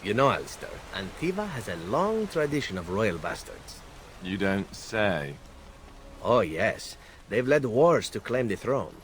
You know, Alistair, Antiva has a long tradition of royal bastards. You don't say. Oh yes, they've led wars to claim the throne.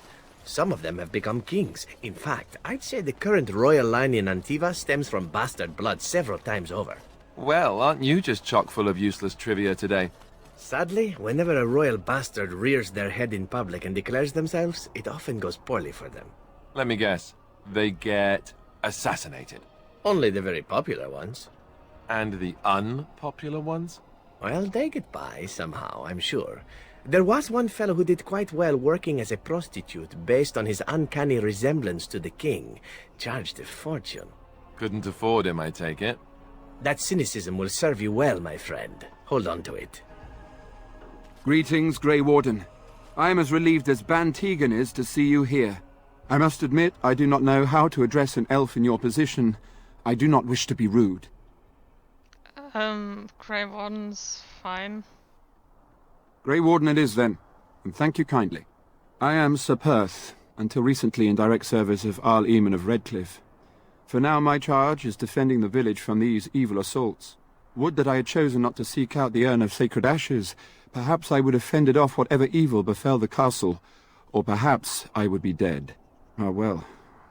Some of them have become kings. In fact, I'd say the current royal line in Antiva stems from bastard blood several times over. Well, aren't you just chock full of useless trivia today? Sadly, whenever a royal bastard rears their head in public and declares themselves, it often goes poorly for them. Let me guess. They get assassinated. Only the very popular ones. And the unpopular ones? Well, they get by somehow, I'm sure. There was one fellow who did quite well working as a prostitute based on his uncanny resemblance to the king. Charged a fortune. Couldn't afford him, I take it. That cynicism will serve you well, my friend. Hold on to it. Greetings, Grey Warden. I am as relieved as Ban Tegan is to see you here. I must admit, I do not know how to address an elf in your position. I do not wish to be rude. Grey Warden's fine. Grey Warden it is, then, and thank you kindly. I am Sir Perth, until recently in direct service of Arl Eamon of Redcliffe. For now my charge is defending the village from these evil assaults. Would that I had chosen not to seek out the urn of sacred ashes. Perhaps I would have fended off whatever evil befell the castle, or perhaps I would be dead. Ah well,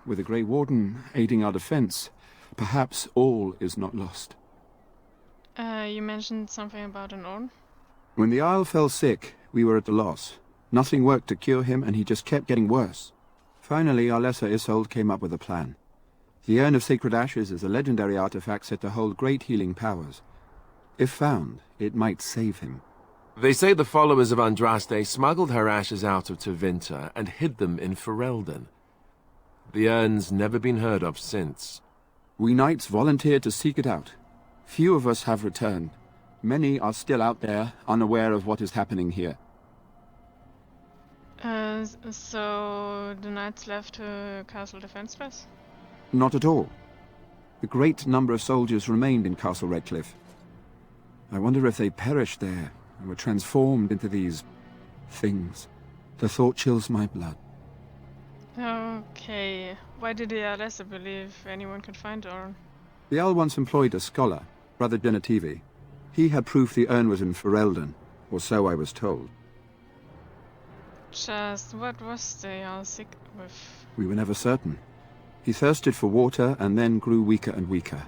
with the Grey Warden aiding our defence, perhaps all is not lost. You mentioned something about an urn? When the Isle fell sick, we were at a loss. Nothing worked to cure him, and he just kept getting worse. Finally, our lesser Isolde came up with a plan. The Urn of Sacred Ashes is a legendary artifact said to hold great healing powers. If found, it might save him. They say the followers of Andraste smuggled her ashes out of Tevinter and hid them in Ferelden. The urn's never been heard of since. We knights volunteered to seek it out. Few of us have returned. Many are still out there, unaware of what is happening here. So the knights left Castle defenseless? Not at all. A great number of soldiers remained in Castle Redcliffe. I wonder if they perished there and were transformed into these things. The thought chills my blood. Okay. Why did the Alessa believe anyone could find the urn? The Jarl once employed a scholar, Brother Genetivi. He had proof the urn was in Ferelden, or so I was told. Just what was the Jarl sick with? We were never certain. He thirsted for water and then grew weaker and weaker.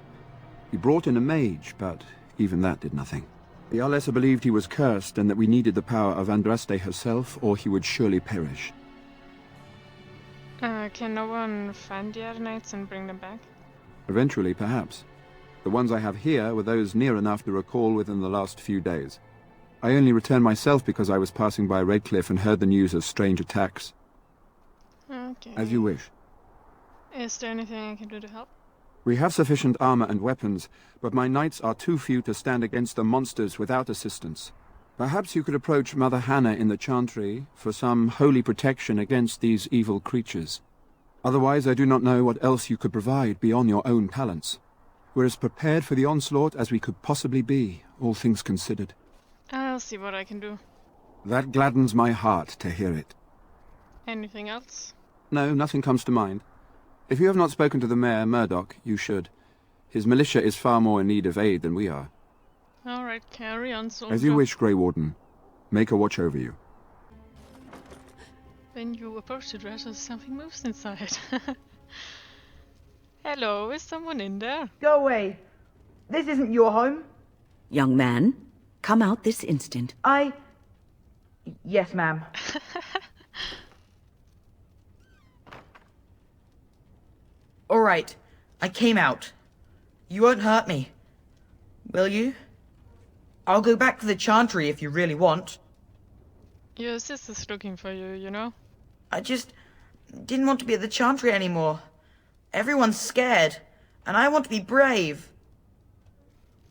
He brought in a mage, but even that did nothing. The Alessa believed he was cursed and that we needed the power of Andraste herself, or he would surely perish. Can no one find the other knights and bring them back? Eventually, perhaps. The ones I have here were those near enough to recall within the last few days. I only returned myself because I was passing by Redcliffe and heard the news of strange attacks. Okay. As you wish. Is there anything I can do to help? We have sufficient armor and weapons, but my knights are too few to stand against the monsters without assistance. Perhaps you could approach Mother Hannah in the Chantry for some holy protection against these evil creatures. Otherwise, I do not know what else you could provide beyond your own talents. We're as prepared for the onslaught as we could possibly be, all things considered. I'll see what I can do. That gladdens my heart to hear it. Anything else? No, nothing comes to mind. If you have not spoken to the Mayor, Murdoch, you should. His militia is far more in need of aid than we are. Alright, carry on, soldier. As you wish, Grey Warden. Make a watch over you. When you approach the dresser, something moves inside. Hello, is someone in there? Go away. This isn't your home. Young man, come out this instant. Yes, ma'am. All right. I came out. You won't hurt me. Will you? I'll go back to the Chantry if you really want. Your sister's looking for you, you know? I just didn't want to be at the Chantry anymore. Everyone's scared, and I want to be brave.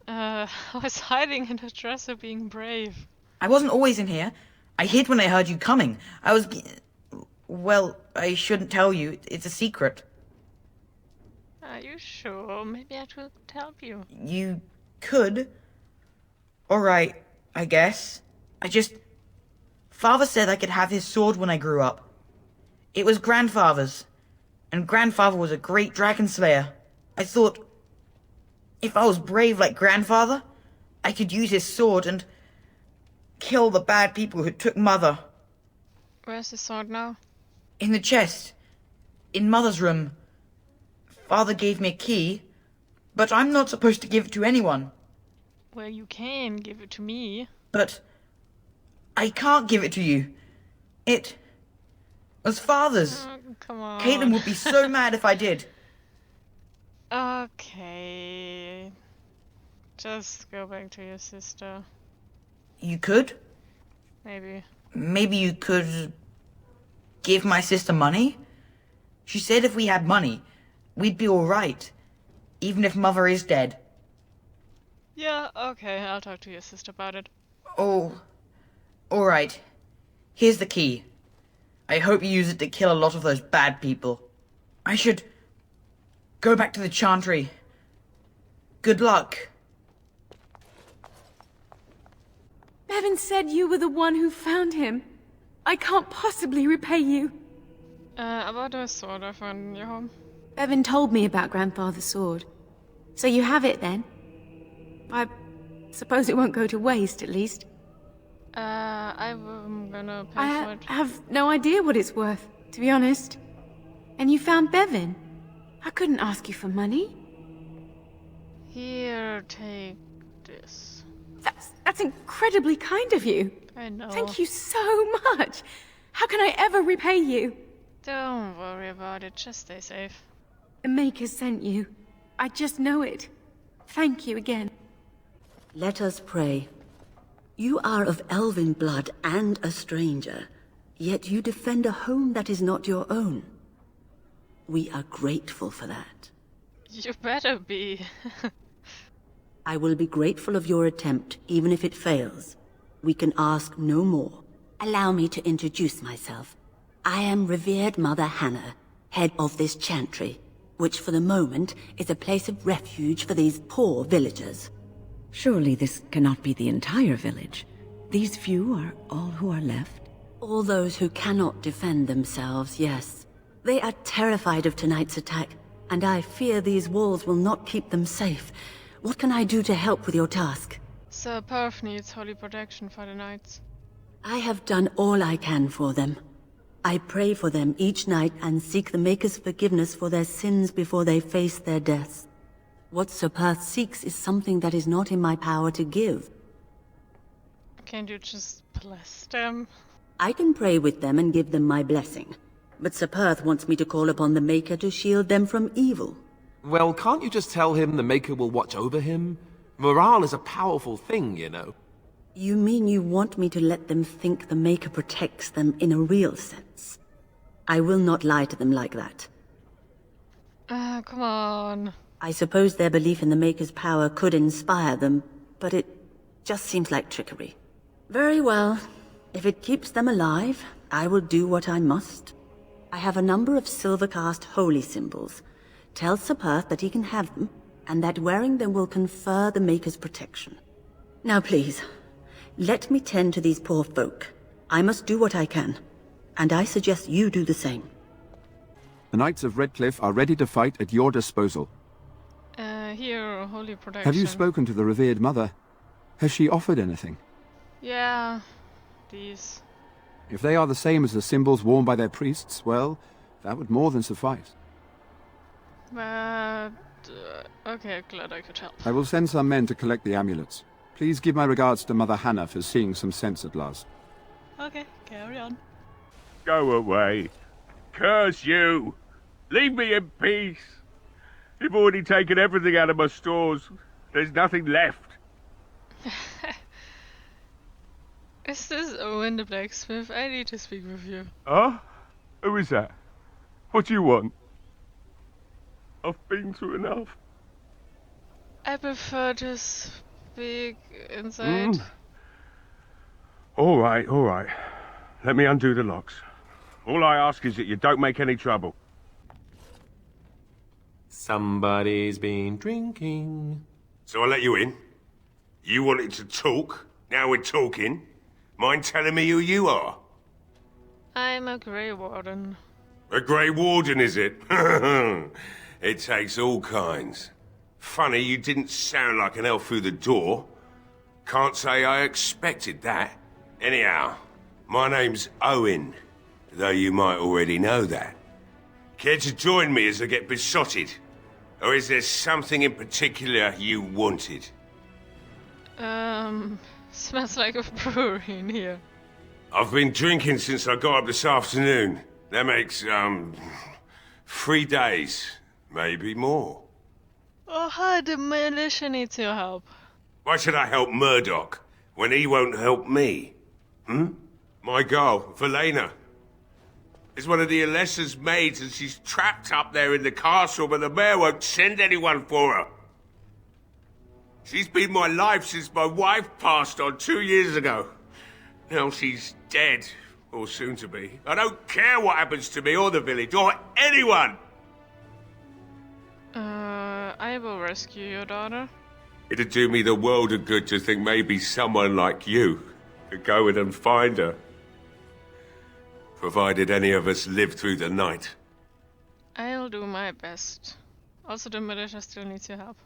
I was hiding in the dresser being brave. I wasn't always in here. I hid when I heard you coming. Well, I shouldn't tell you. It's a secret. Are you sure? Maybe I could help you. You could. Alright, I guess. Father said I could have his sword when I grew up. It was Grandfather's. And Grandfather was a great dragon slayer. I thought If I was brave like grandfather, I could use his sword and kill the bad people who took Mother. Where's the sword now? In the chest. In Mother's room. Father gave me a key, but I'm not supposed to give it to anyone. Well, you can give it to me. But I can't give it to you. It was Father's. Oh, come on. Caitlin would be so mad if I did. Okay. Just go back to your sister. You could? Maybe. Maybe you could give my sister money? She said if we had money, we'd be alright. Even if Mother is dead. Yeah, okay, I'll talk to your sister about it. Oh, alright. Here's the key. I hope you use it to kill a lot of those bad people. I should go back to the Chantry. Good luck. Bevan said you were the one who found him. I can't possibly repay you. About the sword I found in your home. Bevan told me about Grandfather's sword. So you have it then? I suppose it won't go to waste, at least. I'm gonna pay for I it. have no idea what it's worth, to be honest. And you found Bevan. I couldn't ask you for money. Here, take this. That's incredibly kind of you. I know. Thank you so much. How can I ever repay you? Don't worry about it, just stay safe. The Maker sent you. I just know it. Thank you again. Let us pray. You are of elven blood and a stranger, yet you defend a home that is not your own. We are grateful for that. You better be. I will be grateful of your attempt, even if it fails. We can ask no more. Allow me to introduce myself. I am revered Mother Hannah, head of this chantry, which for the moment is a place of refuge for these poor villagers. Surely this cannot be the entire village. These few are all who are left? All those who cannot defend themselves, yes. They are terrified of tonight's attack, and I fear these walls will not keep them safe. What can I do to help with your task? Sir Perth needs holy protection for the knights. I have done all I can for them. I pray for them each night and seek the Maker's forgiveness for their sins before they face their deaths. What Sir Perth seeks is something that is not in my power to give. Can't you just bless them? I can pray with them and give them my blessing, but Sir Perth wants me to call upon the Maker to shield them from evil. Well, can't you just tell him the Maker will watch over him? Morale is a powerful thing, you know. You mean you want me to let them think the Maker protects them in a real sense? I will not lie to them like that. Come on. I suppose their belief in the Maker's power could inspire them, but it just seems like trickery. Very well. If it keeps them alive, I will do what I must. I have a number of silver-cast holy symbols. Tell Sir Perth that he can have them, and that wearing them will confer the Maker's protection. Now please, let me tend to these poor folk. I must do what I can, and I suggest you do the same. The Knights of Redcliffe are ready to fight at your disposal. Here, holy protection. Have you spoken to the revered mother? Has she offered anything? Yeah, these. If they are the same as the symbols worn by their priests, well, that would more than suffice. But... okay, glad I could help. I will send some men to collect the amulets. Please give my regards to Mother Hannah for seeing some sense at last. Okay, carry on. Go away. Curse you! Leave me in peace! You've already taken everything out of my stores. There's nothing left. Is this Owen the blacksmith? I need to speak with you. Huh? Who is that? What do you want? I've been through enough. I prefer to speak inside. All right. Let me undo the locks. All I ask is that you don't make any trouble. Somebody's been drinking. So I let you in. You wanted to talk. Now we're talking. Mind telling me who you are? I'm a Grey Warden. A Grey Warden, is it? It takes all kinds. Funny, you didn't sound like an elf through the door. Can't say I expected that. Anyhow, my name's Owen, though you might already know that. Care to join me as I get besotted? Or is there something in particular you wanted? Smells like a brewery in here. I've been drinking since I got up this afternoon. That makes, 3 days, maybe more. Oh, hi, the militia needs your help. Why should I help Murdoch when he won't help me? My girl, Velena, is one of the Alessa's maids and she's trapped up there in the castle, but the mayor won't send anyone for her. She's been my life since my wife passed on 2 years ago. Now she's dead, or soon to be. I don't care what happens to me or the village or anyone. I will rescue your daughter. It'd do me the world of good to think maybe someone like you could go in and find her. Provided any of us live through the night. I'll do my best. Also, the militia still needs your help.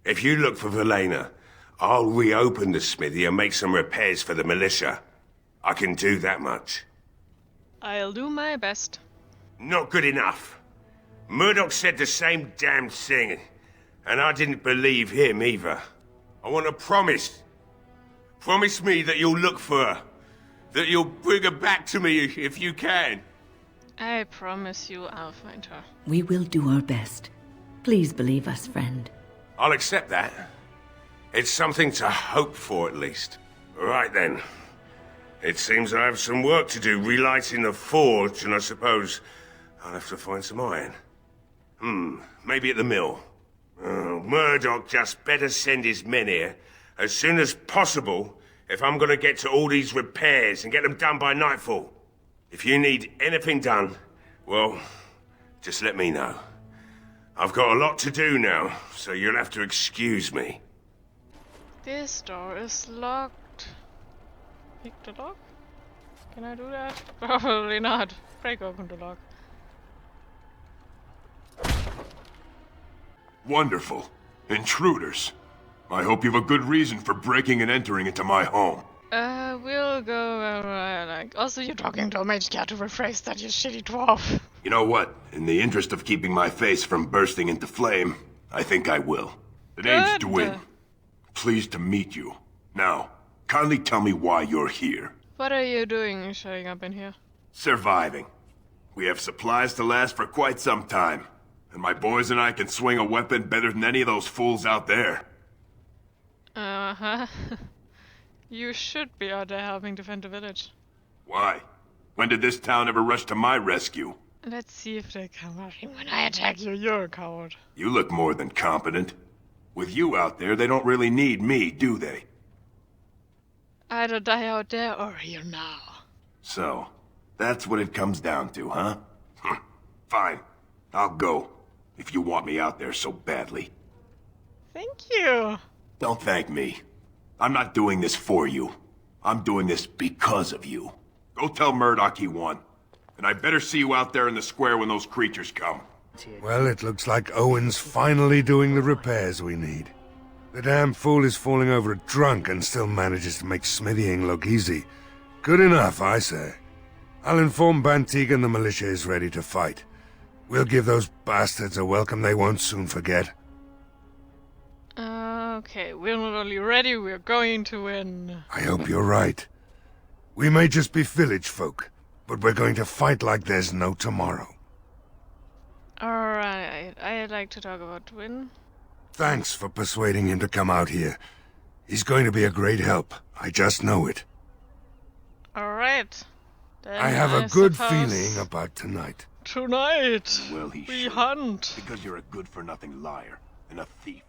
If you look for Velena, I'll reopen the smithy and make some repairs for the militia. I can do that much. I'll do my best. Not good enough. Murdoch said the same damn thing, and I didn't believe him either. I want a promise. Promise me that you'll look for her. That you'll bring her back to me if you can. I promise you I'll find her. We will do our best. Please believe us, friend. I'll accept that. It's something to hope for, at least. Right then. It seems I have some work to do relighting the forge, and I suppose I'll have to find some iron. Maybe at the mill. Murdoch just better send his men here as soon as possible if I'm gonna get to all these repairs and get them done by nightfall. If you need anything done, well, just let me know. I've got a lot to do now, so you'll have to excuse me. This door is locked. Pick the lock? Can I do that? Probably not. Break open the lock. Wonderful. Intruders. I hope you have a good reason for breaking and entering into my home. We'll go where I like. Also, you're talking to a mage cat to rephrase that, you shitty dwarf. You know what? In the interest of keeping my face from bursting into flame, I think I will. The name's Good. Dwyn. Pleased to meet you. Now, kindly tell me why you're here. What are you doing showing up in here? Surviving. We have supplies to last for quite some time. And my boys and I can swing a weapon better than any of those fools out there. Uh-huh. You should be out there helping defend the village. Why? When did this town ever rush to my rescue? Let's see if they come rushing when I attack you. You're a coward. You look more than competent. With you out there, they don't really need me, do they? Either die out there or here now. So, that's what it comes down to, huh? Fine. I'll go, if you want me out there so badly. Thank you. Don't thank me. I'm not doing this for you. I'm doing this because of you. Go tell Murdoch he won. And I better see you out there in the square when those creatures come. Well, it looks like Owen's finally doing the repairs we need. The damn fool is falling over drunk and still manages to make smithying look easy. Good enough, I say. I'll inform Bantig and the militia is ready to fight. We'll give those bastards a welcome they won't soon forget. Okay, we're not only ready, we're going to win. I hope you're right. We may just be village folk, but we're going to fight like there's no tomorrow. Alright, I'd like to talk about Dwyn. Thanks for persuading him to come out here. He's going to be a great help. I just know it. Alright. I have a good feeling about tonight. Tonight, Well, he we should, hunt. because you're a good-for-nothing liar and a thief.